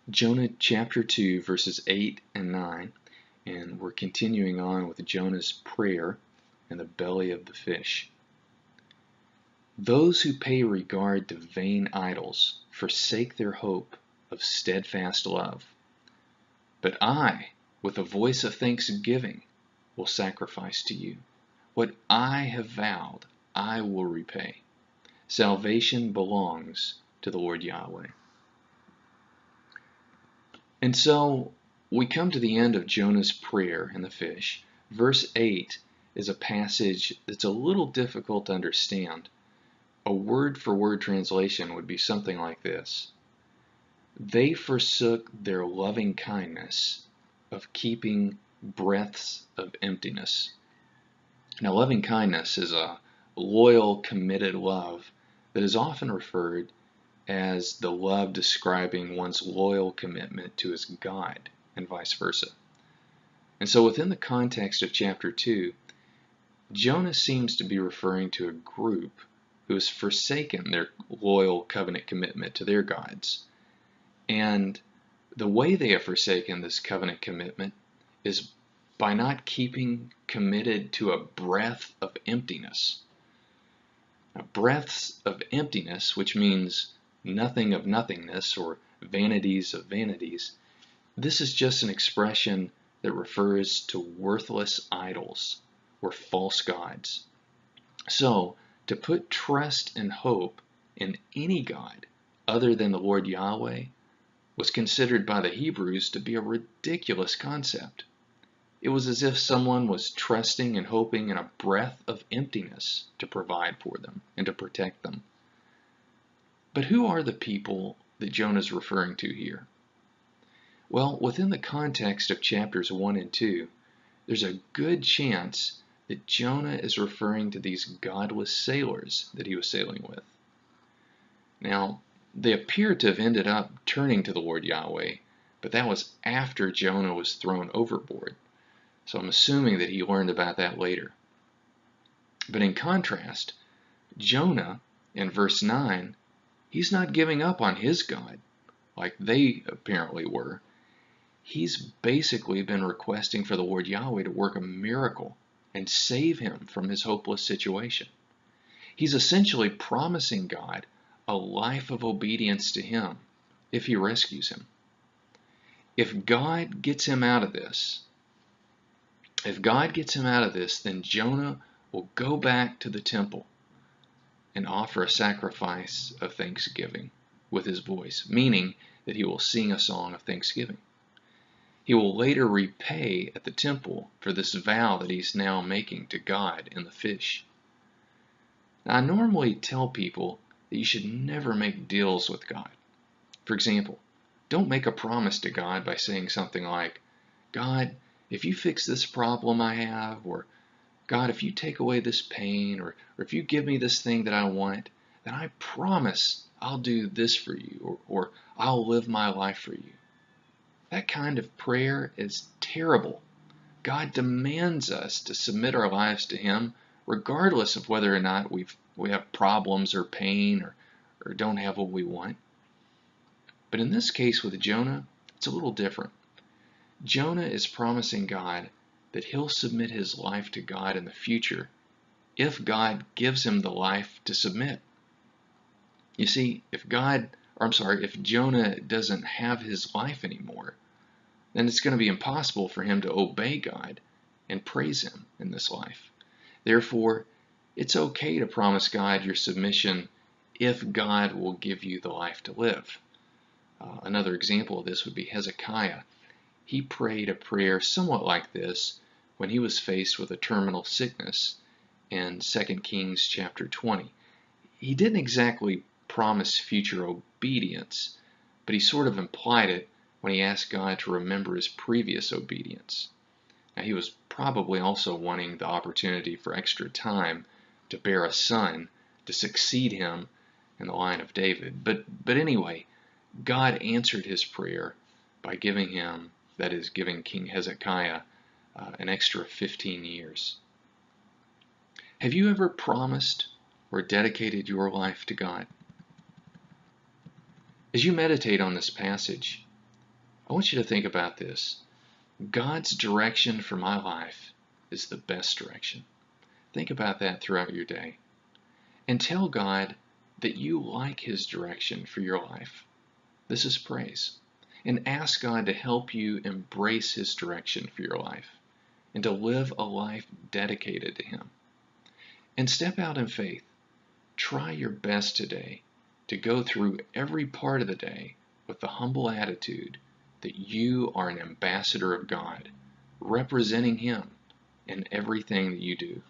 Jonah chapter 2, verses 8 and 9, and we're continuing on with Jonah's prayer in the belly of the fish. Those who pay regard to vain idols forsake their hope of steadfast love. But I, with a voice of thanksgiving, will sacrifice to you. What I have vowed, I will repay. Salvation belongs to the Lord Yahweh. And so we come to the end of Jonah's prayer in the fish. Verse 8 is a passage that's a little difficult to understand. A word-for-word translation would be something like this. They forsook their loving kindness of keeping breaths of emptiness. Now, loving kindness is a loyal, committed love that is often referred as the love describing one's loyal commitment to his God, and vice versa. And so within the context of chapter 2, Jonah seems to be referring to a group who has forsaken their loyal covenant commitment to their gods. And the way they have forsaken this covenant commitment is by not keeping committed to a breath of emptiness. Now, breaths of emptiness, which means nothing of nothingness or vanities of vanities, this is just an expression that refers to worthless idols or false gods. So, to put trust and hope in any god other than the Lord Yahweh was considered by the Hebrews to be a ridiculous concept. It was as if someone was trusting and hoping in a breath of emptiness to provide for them and to protect them. But who are the people that Jonah is referring to here? Well, within the context of chapters 1 and 2, there's a good chance that Jonah is referring to these godless sailors that he was sailing with. Now, they appear to have ended up turning to the Lord Yahweh, but that was after Jonah was thrown overboard. So I'm assuming that he learned about that later. But in contrast, Jonah, in verse 9, he's not giving up on his God like they apparently were. He's basically been requesting for the Lord Yahweh to work a miracle and save him from his hopeless situation. He's essentially promising God a life of obedience to him if he rescues him. If God gets him out of this, then Jonah will go back to the temple and offer a sacrifice of thanksgiving with his voice, meaning that he will sing a song of thanksgiving. He will later repay at the temple for this vow that he's now making to God in the fish. Now, I normally tell people that you should never make deals with God. For example, don't make a promise to God by saying something like, God, if you fix this problem I have, or God, if you take away this pain, or if you give me this thing that I want, then I promise I'll do this for you, or I'll live my life for you. That kind of prayer is terrible. God demands us to submit our lives to Him, regardless of whether or not we have problems or pain or don't have what we want. But in this case with Jonah, it's a little different. Jonah is promising God that he'll submit his life to God in the future if God gives him the life to submit. You see, if Jonah doesn't have his life anymore, then it's going to be impossible for him to obey God and praise him in this life. Therefore, it's okay to promise God your submission if God will give you the life to live. Another example of this would be Hezekiah. He prayed a prayer somewhat like this when he was faced with a terminal sickness in 2 Kings chapter 20. He didn't exactly promise future obedience, but he sort of implied it when he asked God to remember his previous obedience. Now, he was probably also wanting the opportunity for extra time to bear a son to succeed him in the line of David. But anyway, God answered his prayer by giving King Hezekiah an extra 15 years. Have you ever promised or dedicated your life to God? As you meditate on this passage, I want you to think about this. God's direction for my life is the best direction. Think about that throughout your day. And tell God that you like His direction for your life. This is praise. And ask God to help you embrace His direction for your life and to live a life dedicated to Him. And step out in faith. Try your best today to go through every part of the day with the humble attitude that you are an ambassador of God, representing Him in everything that you do.